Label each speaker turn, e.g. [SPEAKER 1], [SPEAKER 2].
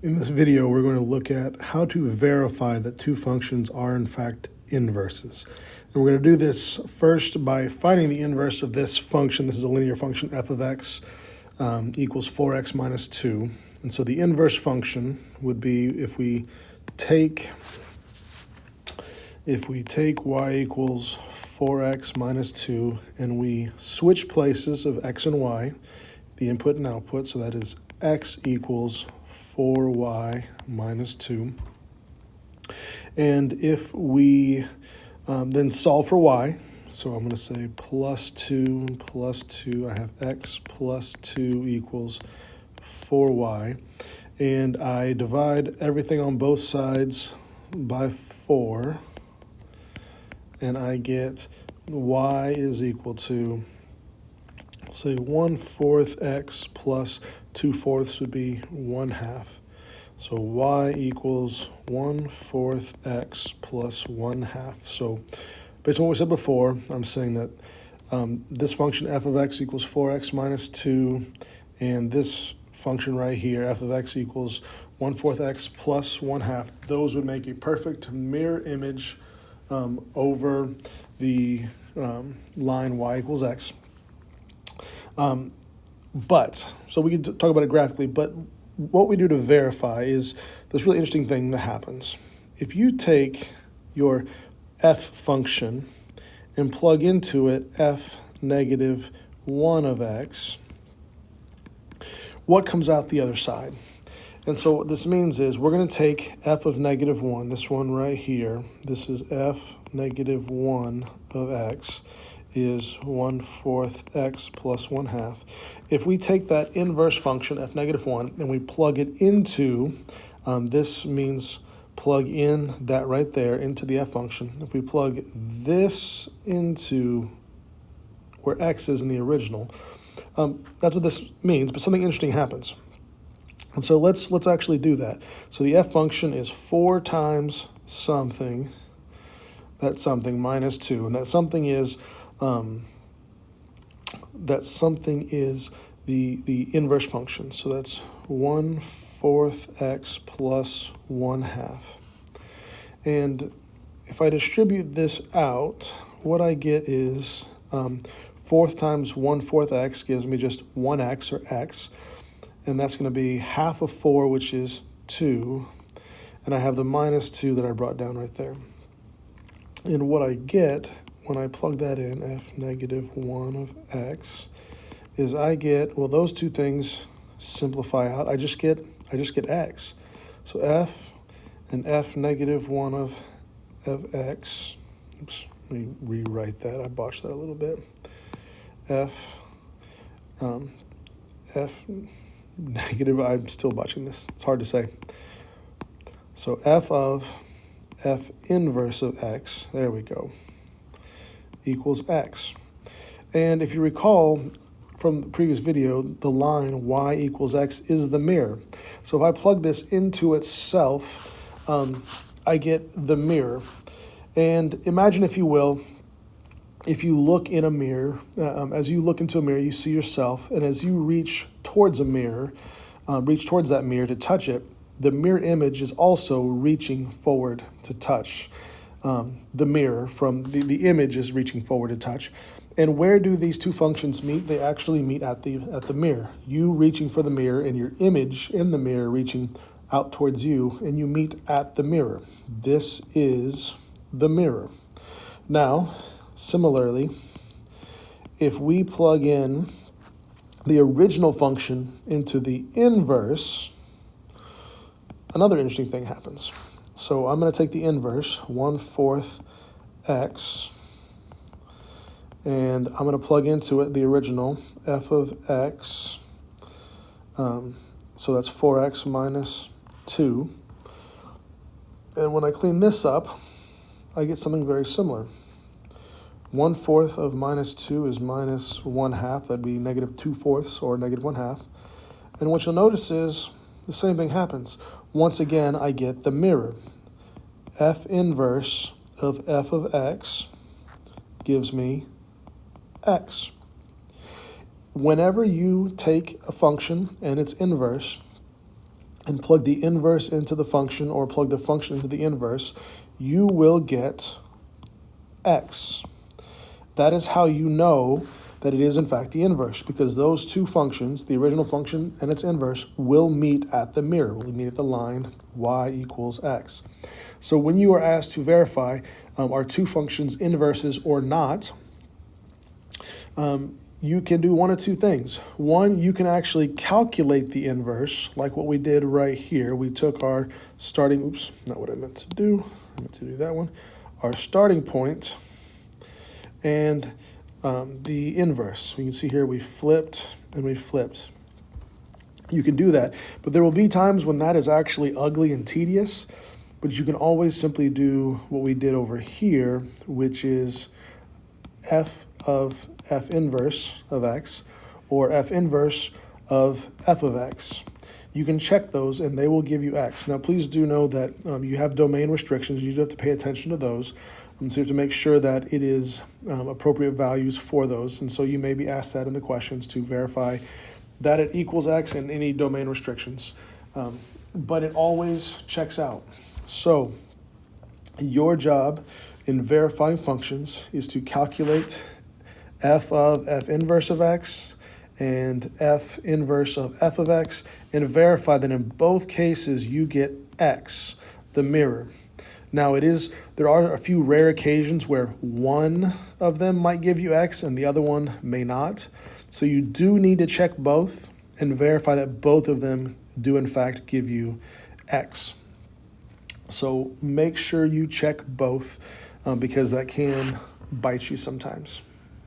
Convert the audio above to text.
[SPEAKER 1] In this video, we're going to look at how to verify that two functions are in fact inverses. And we're going to do this first by finding the inverse of this function. This is a linear function, f of x equals 4x minus 2. And so the inverse function would be if we take y equals 4x minus 2 and we switch places of x and y, the input and output, so that is x equals 4y minus 2. And if we then solve for y, so I'm going to say plus 2 and plus 2, I have x plus 2 equals 4y. And I divide everything on both sides by 4, and I get y is equal to, say, 1/4 x plus 2/4 would be 1/2. So y equals 1/4 x plus 1/2. So based on what we said before, I'm saying that this function f of x equals 4x minus 2, and this function right here, f of x equals 1/4 x plus 1/2, those would make a perfect mirror image over the line y equals x. So we can talk about it graphically, but what we do to verify is this really interesting thing that happens. If you take your f function and plug into it f negative 1 of x, what comes out the other side? And so what this means is we're going to take f of negative 1, this one right here, this is f negative 1 of x, is 1/4 x plus 1/2. If we take that inverse function, f negative 1, and we plug it into, this means plug in that right there into the f function. If we plug this into where x is in the original, that's what this means, but something interesting happens. And so let's actually do that. So the f function is 4 times something, that something minus 2, and that something is the inverse function. So that's 1/4 x plus 1/2. And if I distribute this out, what I get is 4 times 1/4 x gives me just 1x, or x. And that's going to be half of 4, which is 2. And I have the minus 2 that I brought down right there. And what I get when I plug that in, f negative 1 of x, is I get, well, those two things simplify out. I just get x. So f and f negative 1 of x, oops, let me rewrite that. I botched that a little bit. F negative, I'm still botching this. It's hard to say. So f of f inverse of x, there we go, equals x. And if you recall from the previous video, the line y equals x is the mirror. So if I plug this into itself, I get the mirror. And imagine, if you will, if you look in a mirror, as you look into a mirror, you see yourself, and as you reach towards a mirror, reach towards that mirror to touch it, the mirror image is also reaching forward to touch the mirror. From the image is reaching forward to touch. And where do these two functions meet? They actually meet at the mirror. You reaching for the mirror and your image in the mirror reaching out towards you, and you meet at the mirror. This is the mirror. Now, similarly, if we plug in the original function into the inverse, another interesting thing happens. So I'm going to take the inverse, 1/4 x, and I'm going to plug into it the original, f of x, so that's 4x minus 2. And when I clean this up, I get something very similar. 1/4 of minus 2 is minus 1/2. That'd be negative 2/4 or negative 1/2. And what you'll notice is the same thing happens. Once again, I get the mirror. F inverse of f of x gives me x. Whenever you take a function and its inverse and plug the inverse into the function or plug the function into the inverse, you will get x. That is how you know that it is in fact the inverse, because those two functions, the original function and its inverse, will meet at the mirror, will meet at the line y equals x. So when you are asked to verify are two functions inverses or not, you can do one of two things. One, you can actually calculate the inverse, like what we did right here. We took our starting, oops, not what I meant to do. I meant to do that one. Our starting point and the inverse. You can see here we flipped and we flipped. You can do that, but there will be times when that is actually ugly and tedious, but you can always simply do what we did over here, which is f of f inverse of x or f inverse of f of x. You can check those and they will give you x. Now please do know that you have domain restrictions. You do have to pay attention to those. So you have to make sure that it is appropriate values for those. And so you may be asked that in the questions to verify that it equals x and any domain restrictions. But it always checks out. So your job in verifying functions is to calculate f of f inverse of x and f inverse of f of x and verify that in both cases you get x, the mirror. Now there are a few rare occasions where one of them might give you x and the other one may not. So you do need to check both and verify that both of them do in fact give you x. So make sure you check both because that can bite you sometimes.